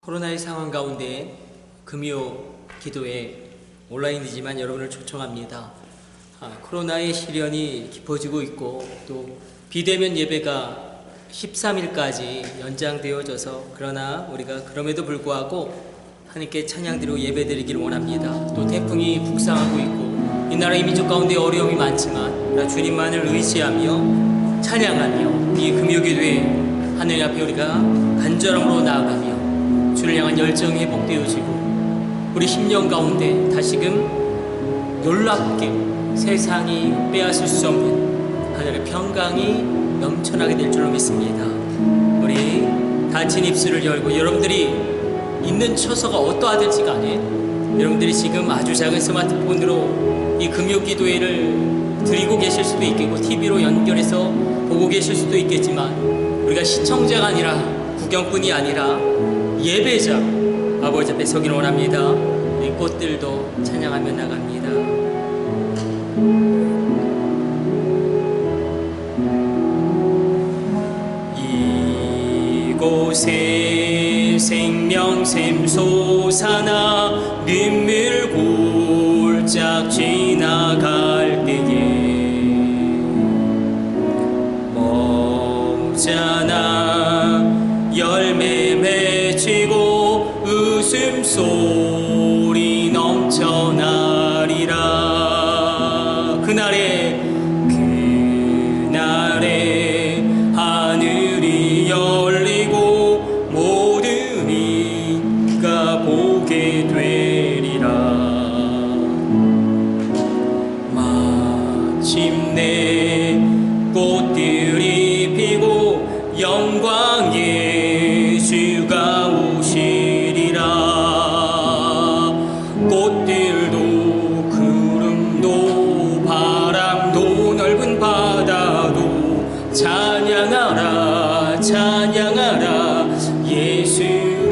코로나의 상황 가운데 금요 기도회 온라인이지만 여러분을 초청합니다. 코로나의 시련이 깊어지고 있고 또 비대면 예배가 13일까지 연장되어져서 그러나 우리가 그럼에도 불구하고 하나님께 찬양드리고 예배드리기를 원합니다. 또 태풍이 북상하고 있고 이 나라의 민족 가운데 어려움이 많지만 주님만을 의지하며 찬양하며 이 금요 기도회 하늘 앞에 우리가 간절함으로 나아가며 주를 향한 열정이 회복되어지고 우리 심령 가운데 다시금 놀랍게 세상이 빼앗을 수 없는 하늘의 평강이 넘쳐나게 될 줄로 믿습니다. 우리 닫힌 입술을 열고 여러분들이 있는 처소가 어떠하든지 간에 여러분들이 지금 아주 작은 스마트폰으로 이 금요 기도회를 드리고 계실 수도 있겠고 TV로 연결해서 보고 계실 수도 있겠지만 우리가 시청자가 아니라 구경꾼이 아니라 예배자 아버지 앞에 서기를 원합니다. 이 꽃들도 찬양하며 나갑니다. 이곳에 생명샘 솟아나 눈물 골짝 지나갈 때에 멈잖아 열매 맺히고 웃음소리 넘쳐나리라. 그날에 하늘이 열리고 모든 이가 보게 되리라. 마침내 꽃들이 피고 영광의 주가 오시리라. 꽃들도 구름도 바람도 넓은 바다도 찬양하라 찬양하라 예수를.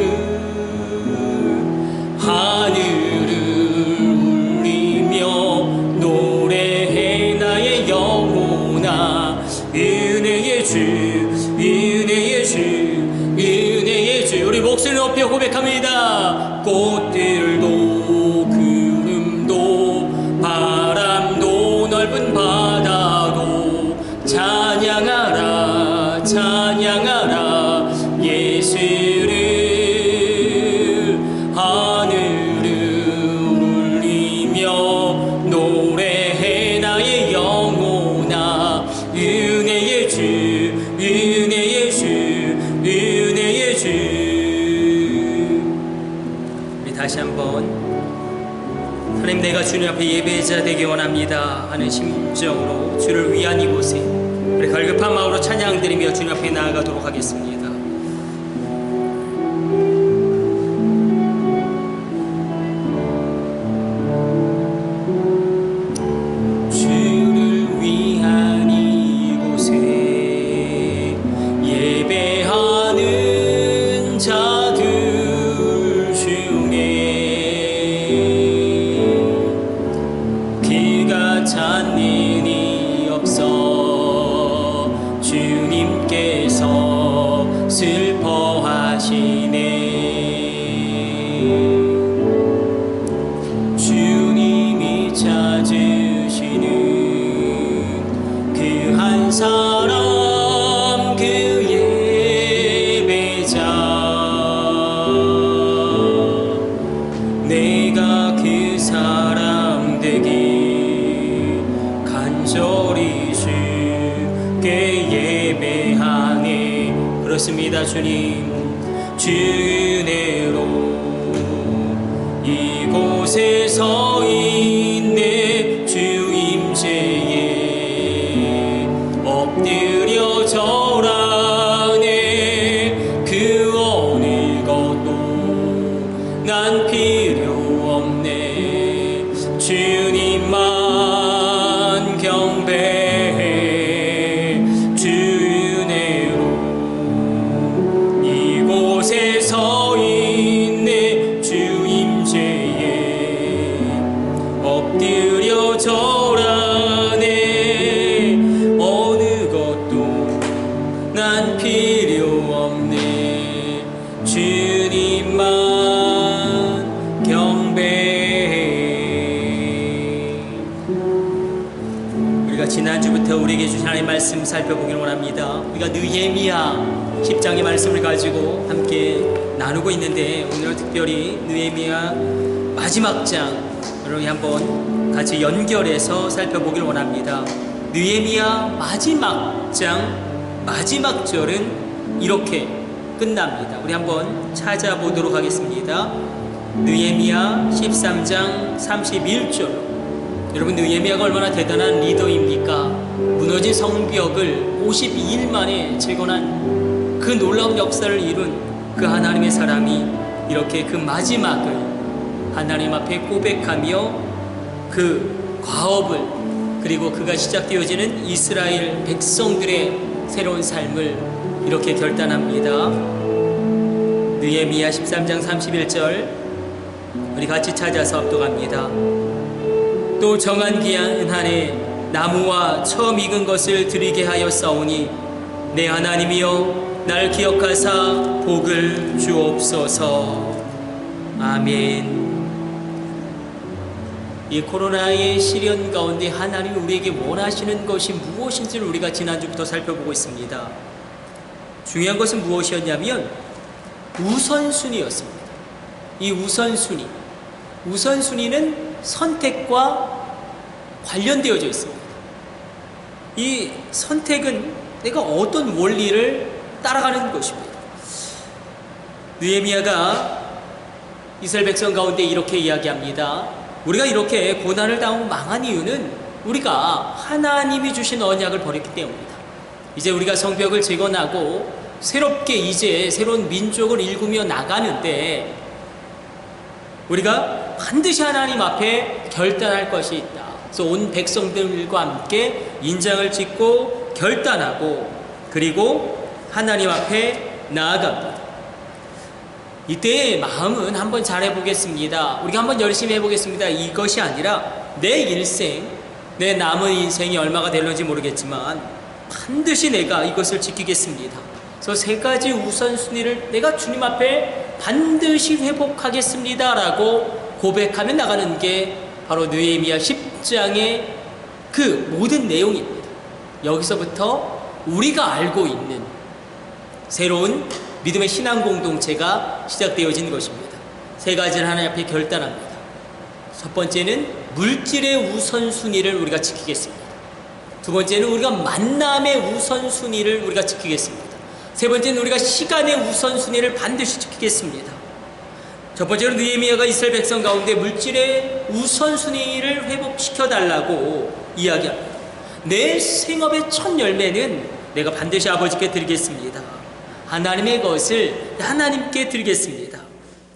하늘을 울리며 노래해 나의 영혼아 은혜의 주 은혜의 주 은혜의 주. 우리 목소리 높여 고백합니다. 꽃들도 구름도 바람도 넓은 바다도 찬양하라 찬양하라 예수를. 하늘을 울리며 노래해 나의 영혼아 은혜의 주 은혜의 주 은혜의 주. 우리 다시 한번 하나님 내가 주님 앞에 예배자 되기 원합니다 하는 심정으로 주를 위한 이곳에 우리 갈급한 마음으로 찬양드리며 주님 앞에 나아가도록 하겠습니다. 주를 위한 이곳에 예배하는 자들 중에 그가 찾는 이 없어 주님께서 슬퍼하시네. 주님이 찾으시는 그 한 사람 그 예배자. 내가 그 사람 되기 간절히 주께 예배하네. 그렇습니다. 주님 주 은혜로 이곳에 서 있네. 주 임재에 엎드려 절하네. 그 어느 것도 난 필요 없네. 주님만 경배해. 주 은혜로 이곳에 서 있네. 주 임재에 엎드려 절하네. 어느 것도 난 필요 없네. 주님만 경배해. 우리가 지난주부터 우리에게 주신 하나님의 말씀 살펴보기를 원합니다. 우리가 느헤미야 10장의 말씀을 가지고 함께 나누고 있는데, 오늘은 특별히 느헤미야 마지막 장 여러분이 한번 같이 연결해서 살펴보기를 원합니다. 느헤미야 마지막 장 마지막 절은 이렇게 끝납니다. 우리 한번 찾아보도록 하겠습니다. 느헤미야 13장 31절. 여러분, 느헤미야가 얼마나 대단한 리더입니까? 무너진 성벽을 52일 만에 재건한 그 놀라운 역사를 이룬 그 하나님의 사람이 이렇게 그 마지막을 하나님 앞에 고백하며 그 과업을, 그리고 그가 시작되어지는 이스라엘 백성들의 새로운 삶을 이렇게 결단합니다. 느헤미야 13장 31절 우리 같이 찾아서 합독합니다. 또 정한 기한 한해 나무와 처음 익은 것을 드리게 하였사오니 내 하나님이여 날 기억하사 복을 주옵소서. 아멘. 이 코로나의 시련 가운데 하나님이 우리에게 원하시는 것이 무엇인지를 우리가 지난주부터 살펴보고 있습니다. 중요한 것은 무엇이었냐면 우선순위였습니다. 이 우선순위는 선택과 관련되어져 있습니다. 이 선택은 내가 어떤 원리를 따라가는 것입니다. 느헤미야가 이스라엘 백성 가운데 이렇게 이야기합니다. 우리가 이렇게 고난을 당하고 망한 이유는 우리가 하나님이 주신 언약을 버렸기 때문이다. 이제 우리가 성벽을 재건하고 새롭게 이제 새로운 민족을 일구며 나가는데 우리가 반드시 하나님 앞에 결단할 것이 있다. 그래서 온 백성들과 함께 인장을 짓고 결단하고 그리고 하나님 앞에 나아갑니다. 이때의 마음은 한번 잘해보겠습니다. 우리가 한번 열심히 해보겠습니다. 이것이 아니라 내 일생, 내 남은 인생이 얼마가 될는지 모르겠지만 반드시 내가 이것을 지키겠습니다. 그래서 세 가지 우선순위를 내가 주님 앞에 반드시 회복하겠습니다 라고 고백하며 나가는 게 바로 느헤미야 10장의 그 모든 내용입니다. 여기서부터 우리가 알고 있는 새로운 믿음의 신앙 공동체가 시작되어진 것입니다. 세 가지를 하나님 앞에 결단합니다. 첫 번째는 물질의 우선순위를 우리가 지키겠습니다. 두 번째는 우리가 만남의 우선순위를 우리가 지키겠습니다. 세 번째는 우리가 시간의 우선순위를 반드시 지키겠습니다. 첫 번째로 느헤미야가 이스라엘 백성 가운데 물질의 우선순위를 회복시켜달라고 이야기합니다. 내 생업의 첫 열매는 내가 반드시 아버지께 드리겠습니다. 하나님의 것을 하나님께 드리겠습니다.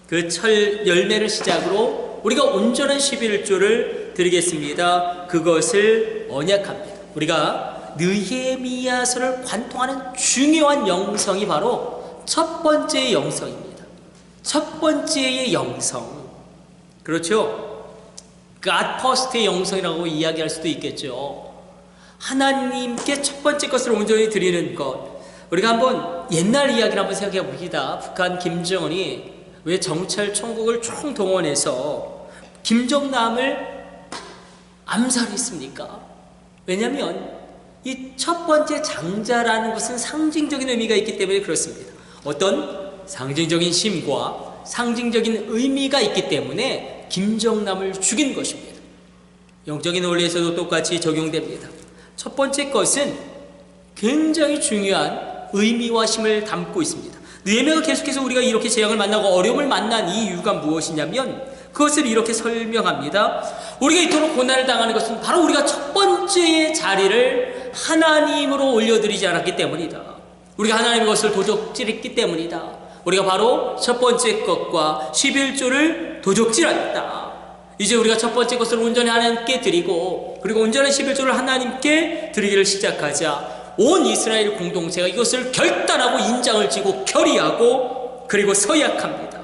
그 첫 열매를 시작으로 우리가 온전한 11조를 드리겠습니다. 그것을 언약합니다. 우리가 느헤미야서를 관통하는 중요한 영성이 바로 첫 번째의 영성입니다. 첫 번째의 영성. 그렇죠? God first의 영성이라고 이야기할 수도 있겠죠. 하나님께 첫 번째 것을 온전히 드리는 것. 우리가 한번 옛날 이야기를 한번 생각해 봅시다. 북한 김정은이 왜 정찰 총국을 총동원해서 김정남을 암살했습니까? 왜냐하면 이 첫 번째 장자라는 것은 상징적인 의미가 있기 때문에 그렇습니다. 어떤 상징적인 힘과 상징적인 의미가 있기 때문에 김정남을 죽인 것입니다. 영적인 원리에서도 똑같이 적용됩니다. 첫 번째 것은 굉장히 중요한 의미와 힘을 담고 있습니다. 느헤미야가 계속해서 우리가 이렇게 재앙을 만나고 어려움을 만난 이유가 무엇이냐면 그것을 이렇게 설명합니다. 우리가 이토록 고난을 당하는 것은 바로 우리가 첫 번째의 자리를 하나님으로 올려드리지 않았기 때문이다. 우리가 하나님의 것을 도적질했기 때문이다. 우리가 바로 첫 번째 것과 11조를 도적질했다. 이제 우리가 첫 번째 것을 온전히 하나님께 드리고 그리고 온전한 11조를 하나님께 드리기를 시작하자 온 이스라엘 공동체가 이것을 결단하고 인장을 지고 결의하고 그리고 서약합니다.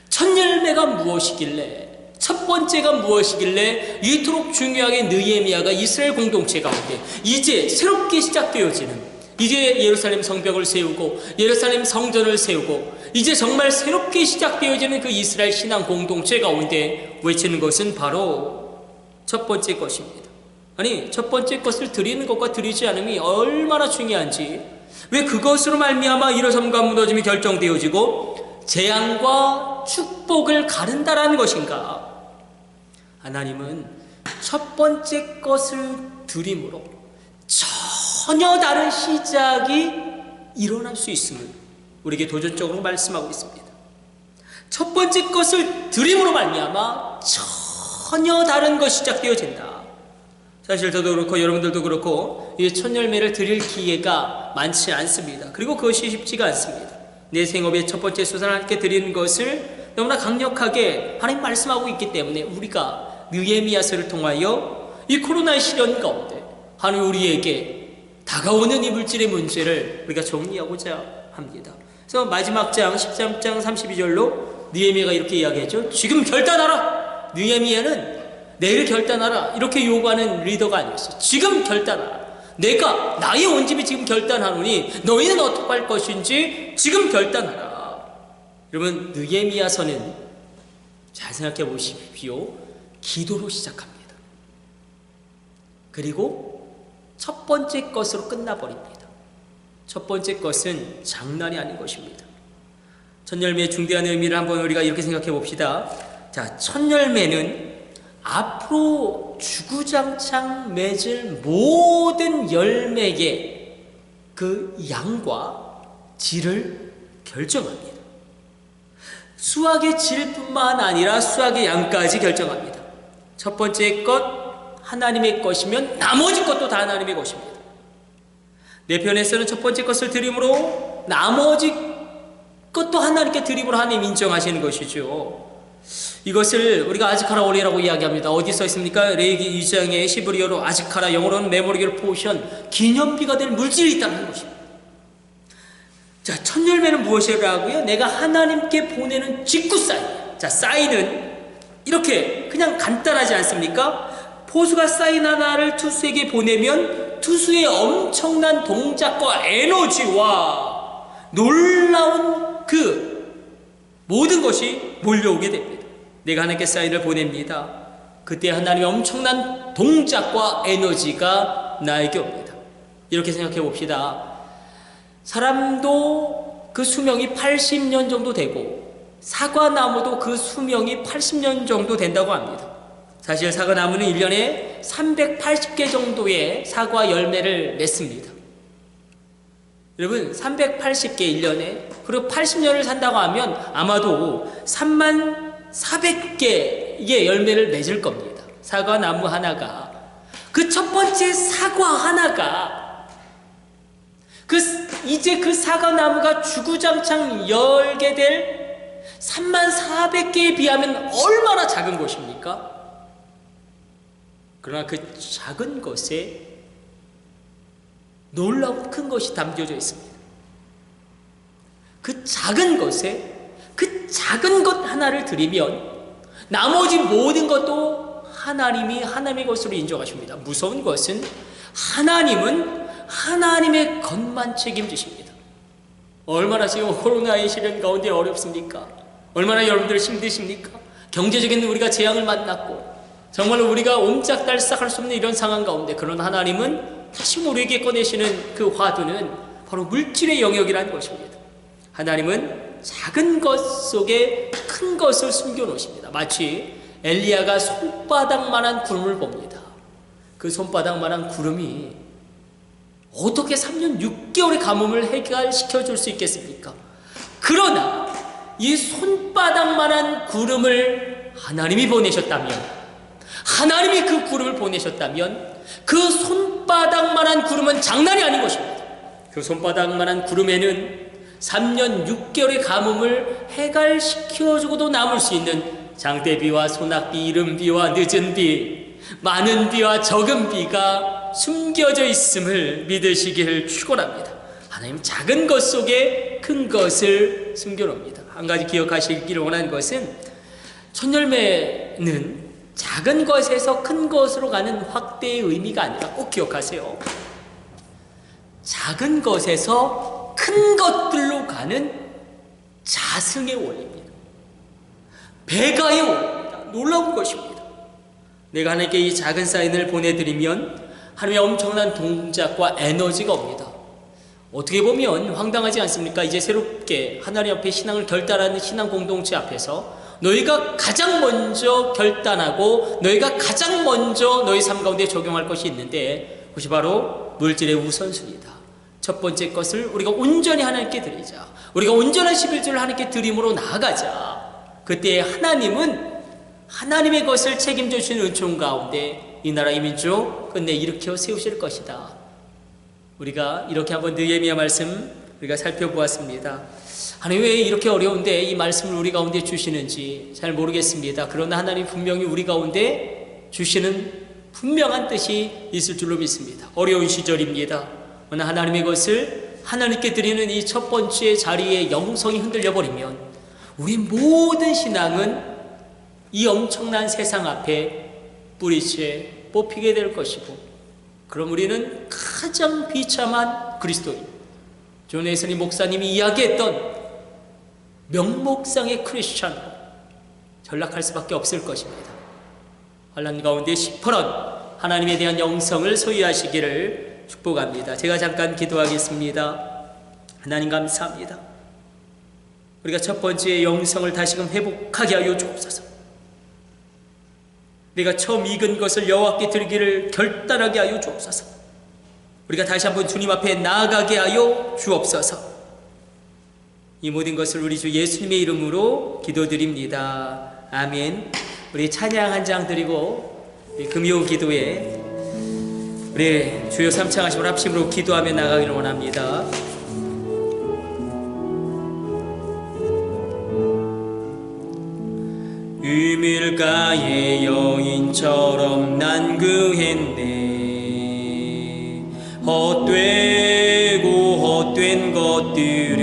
첫 열매가 무엇이길래, 첫 번째가 무엇이길래 이토록 중요하게 느헤미야가 이스라엘 공동체 가운데 이제 새롭게 시작되어지는 이제 예루살렘 성벽을 세우고 예루살렘 성전을 세우고 이제 정말 새롭게 시작되어지는 그 이스라엘 신앙 공동체 가운데 외치는 것은 바로 첫 번째 것입니다. 아니, 첫 번째 것을 드리는 것과 드리지 않음이 얼마나 중요한지, 왜 그것으로 말미암아 일어섬과 무너짐이 결정되어지고 재앙과 축복을 가른다라는 것인가? 하나님은 첫 번째 것을 드림으로 전혀 다른 시작이 일어날 수 있음을 우리에게 도전적으로 말씀하고 있습니다. 첫 번째 것을 드림으로 말미암아 전혀 다른 것이 시작되어진다. 사실 저도 그렇고 여러분들도 그렇고 이 첫 열매를 드릴 기회가 많지 않습니다. 그리고 그것이 쉽지가 않습니다. 내 생업의 첫 번째 수단을 함께 드리는 것을 너무나 강력하게 하나님 말씀하고 있기 때문에 우리가 느헤미야서를 통하여 이 코로나의 시련 가운데 하나님 우리에게 다가오는 이 물질의 문제를 우리가 정리하고자 합니다. 그래서 마지막 장 13장 32절로 느헤미야가 이렇게 이야기했죠. 지금 결단하라. 느헤미야는 내일 결단하라 이렇게 요구하는 리더가 아니었어요. 지금 결단하라. 내가 나의 온 집이 지금 결단하노니 너희는 어떻게 할 것인지 지금 결단하라. 여러분, 느헤미야서는 잘 생각해 보십시오. 기도로 시작합니다. 그리고 첫 번째 것으로 끝나버립니다. 첫 번째 것은 장난이 아닌 것입니다. 첫 열매의 중대한 의미를 한번 우리가 이렇게 생각해 봅시다. 자, 첫 열매는 앞으로 주구장창 맺을 모든 열매의 그 양과 질을 결정합니다. 수확의 질뿐만 아니라 수확의 양까지 결정합니다. 첫 번째 것 하나님의 것이면 나머지 것도 다 하나님의 것입니다. 내 편에서는 첫 번째 것을 드림으로 나머지 것도 하나님께 드림으로 하나님 인정하시는 것이죠. 이것을 우리가 아즈카라 오리라고 이야기합니다. 어디 써 있습니까? 레위기 2장의 시브리어로 아즈카라, 영어로는 메모리얼 포션, 기념비가 될 물질이 있다는 것입니다. 자, 첫 열매는 무엇이라고요? 내가 하나님께 보내는 직구 사인. 자, 사인은 이렇게 그냥 간단하지 않습니까? 포수가 사인 하나를 투수에게 보내면 투수의 엄청난 동작과 에너지와 놀라운 그 모든 것이 몰려오게 됩니다. 내가 하나님께 사인을 보냅니다. 그때 하나님의 엄청난 동작과 에너지가 나에게 옵니다. 이렇게 생각해 봅시다. 사람도 그 수명이 80년 정도 되고 사과나무도 그 수명이 80년 정도 된다고 합니다. 사실 사과나무는 1년에 380개 정도의 사과 열매를 맺습니다. 여러분, 380개 1년에, 그리고 80년을 산다고 하면 아마도 34,400개의 열매를 맺을 겁니다. 사과나무 하나가, 그 첫 번째 사과 하나가, 이제 그 사과나무가 주구장창 열게 될 34,400개에 비하면 얼마나 작은 것입니까? 그러나 그 작은 것에 놀라운 큰 것이 담겨져 있습니다. 그 작은 것에 그 작은 것 하나를 드리면 나머지 모든 것도 하나님이 하나님의 것으로 인정하십니다. 무서운 것은 하나님은 하나님의 것만 책임지십니다. 얼마나 지금 코로나의 시련 가운데 어렵습니까? 얼마나 여러분들 힘드십니까? 경제적인 우리가 재앙을 만났고 정말 우리가 옴짝달싹할 수 없는 이런 상황 가운데, 그런 하나님은 다시 우리에게 꺼내시는 그 화두는 바로 물질의 영역이라는 것입니다. 하나님은 작은 것 속에 큰 것을 숨겨 놓으십니다. 마치 엘리야가 손바닥만한 구름을 봅니다. 그 손바닥만한 구름이 어떻게 3년 6개월의 가뭄을 해결시켜 줄 수 있겠습니까? 그러나 이 손바닥만한 구름을 하나님이 보내셨다면, 하나님이 그 구름을 보내셨다면 그 손바닥만한 구름은 장난이 아닌 것입니다. 그 손바닥만한 구름에는 3년 6개월의 가뭄을 해갈시켜주고도 남을 수 있는 장대비와 소낙비, 이른비와 늦은비, 많은 비와 적은 비가 숨겨져 있음을 믿으시기를 축원합니다. 하나님 작은 것 속에 큰 것을 숨겨놓습니다. 한 가지 기억하시기를 원하는 것은 첫 열매는 작은 것에서 큰 것으로 가는 확대의 의미가 아니라 꼭 기억하세요. 작은 것에서 큰 것들로 가는 자승의 원리입니다. 배가의 원리입니다. 놀라운 것입니다. 내가 하나님께 이 작은 사인을 보내드리면 하나님의 엄청난 동작과 에너지가 옵니다. 어떻게 보면 황당하지 않습니까? 이제 새롭게 하나님 앞에 신앙을 결단하는 신앙 공동체 앞에서 너희가 가장 먼저 결단하고 너희가 가장 먼저 너희 삶 가운데 적용할 것이 있는데, 그것이 바로 물질의 우선순위다. 첫 번째 것을 우리가 온전히 하나님께 드리자. 우리가 온전한 11조를 하나님께 드림으로 나아가자. 그때 하나님은 하나님의 것을 책임져 주시는 은총 가운데 이 나라 이 민족 끝내 일으켜 세우실 것이다. 우리가 이렇게 한번 느헤미야 말씀 우리가 살펴보았습니다. 하나님 왜 이렇게 어려운데 이 말씀을 우리 가운데 주시는지 잘 모르겠습니다. 그러나 하나님 분명히 우리 가운데 주시는 분명한 뜻이 있을 줄로 믿습니다. 어려운 시절입니다. 그러나 하나님의 것을 하나님께 드리는 이 첫 번째 자리에 영성이 흔들려 버리면 우리 모든 신앙은 이 엄청난 세상 앞에 뿌리채 뽑히게 될 것이고, 그럼 우리는 가장 비참한 그리스도인, 존 웨슬리 목사님이 이야기했던 명목상의 크리스찬으로 전락할 수밖에 없을 것입니다. 환난 가운데 시퍼런 하나님에 대한 영성을 소유하시기를 축복합니다. 제가 잠깐 기도하겠습니다. 하나님 감사합니다. 우리가 첫 번째 영성을 다시금 회복하게 하여 주옵소서. 우리가 처음 익은 것을 여호와께 드리기를 결단하게 하여 주옵소서. 우리가 다시 한번 주님 앞에 나아가게 하여 주옵소서. 이 모든 것을 우리 주 예수님의 이름으로 기도드립니다. 아멘. 우리 찬양 한 장 드리고 금요 기도에 우리 주여 삼창하심을 합심으로 기도하며 나가기를 원합니다. 유밀가의 여인처럼 난그했네. 헛되고 헛된 것들을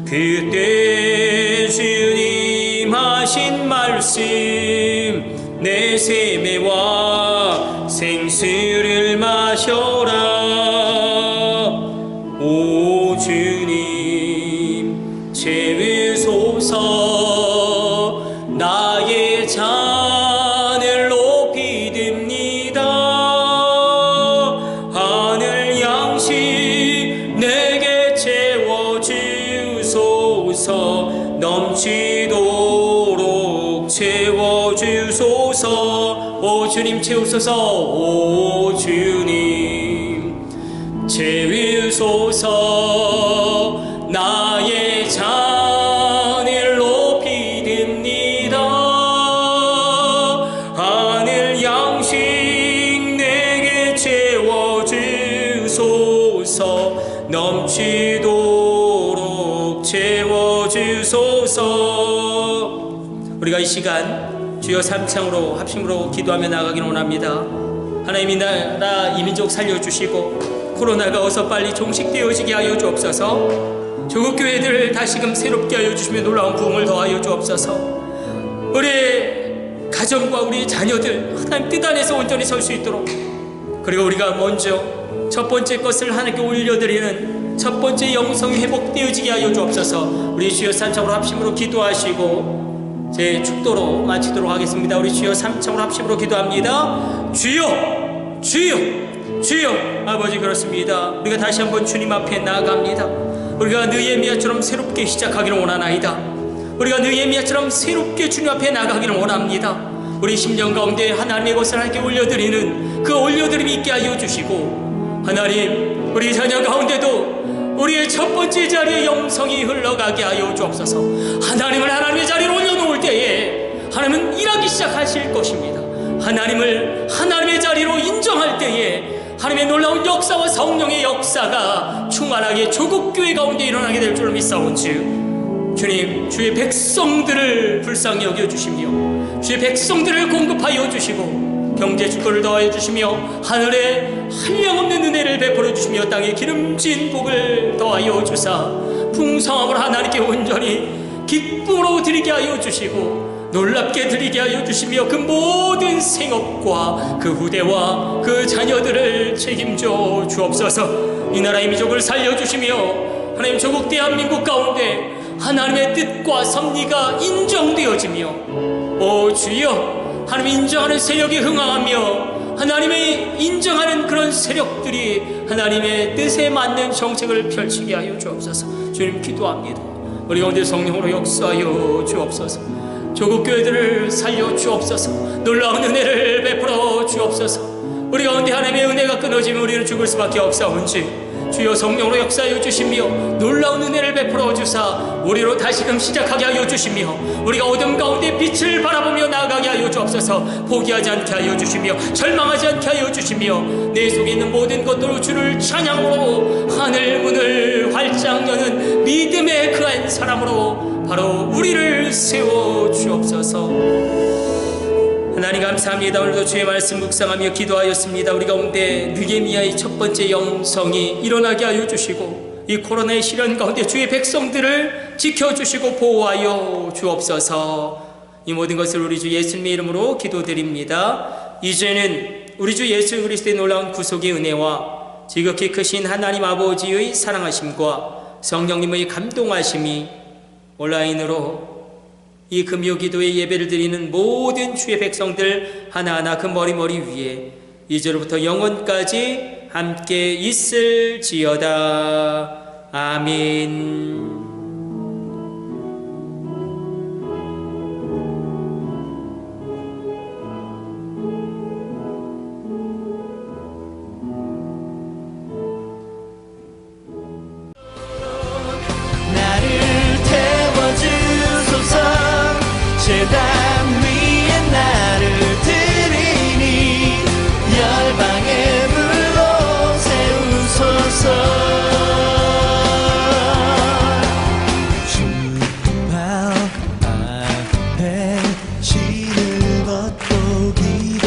그때 주님 하신 말씀, 내 세매와 생수를 마셔라. 오 주님 채우소서. 나의 잔을 높이 듭니다. 하늘 양식 내게 채워주소서. 넘치도록 채워주소서. 오 주님 채우소서. 오 주님 채우소서. 나의 잔을 높이 듭니다. 하늘 양식 내게 채워주소서. 넘치도록 채워주소서. 우리가 이 시간 주여 삼창으로 합심으로 기도하며 나가기를 원합니다. 하나님 이 나라 이 민족 살려주시고 코로나가 어서 빨리 종식되어지게 하여 주옵소서. 조국 교회들을 다시금 새롭게 하여 주시며 놀라운 부흥을 더하여 주옵소서. 우리의 가정과 우리의 자녀들 하나님 뜻 안에서 온전히 설 수 있도록, 그리고 우리가 먼저 첫 번째 것을 하나님께 올려드리는 첫 번째 영성이 회복되어지게 하여 주옵소서. 우리 주여 삼창으로 합심으로 기도하시고 제 축도로 마치도록 하겠습니다. 우리 주여 삼창으로 합심으로 기도합니다. 주여 주여 주여. 아버지 그렇습니다. 우리가 다시 한번 주님 앞에 나아갑니다. 우리가 느헤미야처럼 새롭게 시작하기를 원하나이다. 우리가 느헤미야처럼 새롭게 주님 앞에 나가기를 원합니다. 우리 심령 가운데 하나님의 것을 하나님께 올려드리는 그 올려드림이 있게 하여 주시고, 하나님 우리 자녀 가운데도 우리의 첫 번째 자리에 영성이 흘러가게 하여 주옵소서. 하나님을 하나님의 자리에 올려놓을 때에 하나님은 일하기 시작하실 것입니다. 하나님을 하나님의 자리로 인정할 때에 하나님의 놀라운 역사와 성령의 역사가 충만하게 조국교회 가운데 일어나게 될 줄로 믿사온즉, 주님 주의 백성들을 불쌍히 여겨주시며 주의 백성들을 공급하여 주시고 경제 축복을 더하여 주시며 하늘에 한량없는 은혜를 베풀어 주시며 땅에 기름진 복을 더하여 주사 풍성함을 하나님께 온전히 기쁨으로 드리게 하여 주시고, 놀랍게 드리게 하여 주시며 그 모든 생업과 그 후대와 그 자녀들을 책임져 주옵소서. 이 나라의 민족을 살려주시며 하나님 조국 대한민국 가운데 하나님의 뜻과 섭리가 인정되어지며 오 주여 하나님 인정하는 세력이 흥황하며 하나님의 인정하는 그런 세력들이 하나님의 뜻에 맞는 정책을 펼치게 하여 주옵소서. 주님 기도합니다. 우리 가운데 성령으로 역사하여 주옵소서. 조국 교회들을 살려 주옵소서. 놀라운 은혜를 베풀어 주옵소서. 우리 가운데 하나님의 은혜가 끊어지면 우리는 죽을 수밖에 없사온지 주여 성령으로 역사하여 주시며 놀라운 은혜를 베풀어 주사 우리로 다시금 시작하게 하여 주시며 우리가 어둠 가운데 빛을 바라보며 나아가게 하여 주옵소서. 포기하지 않게 하여 주시며 절망하지 않게 하여 주시며 내 속에 있는 모든 것들로 주를 찬양으로 하늘 문을 활짝 여는 믿음의 그 한 사람으로 바로 우리를 세워 주옵소서. 하나님 감사합니다. 오늘도 주의 말씀 묵상하며 기도하였습니다. 우리 가운데 느헤미야의 첫 번째 영성이 일어나게 하여 주시고 이 코로나의 시련 가운데 주의 백성들을 지켜주시고 보호하여 주옵소서. 이 모든 것을 우리 주 예수님의 이름으로 기도드립니다. 이제는 우리 주 예수 그리스도의 놀라운 구속의 은혜와 지극히 크신 하나님 아버지의 사랑하심과 성령님의 감동하심이 온라인으로 이 금요 기도의 예배를 드리는 모든 주의 백성들 하나하나 그 머리 위에 이제로부터 영원까지 함께 있을지어다. 아멘. 제단 위에 나를 드리니 열방의 불로 세우소서. 주발 앞에 진을 벗고 기도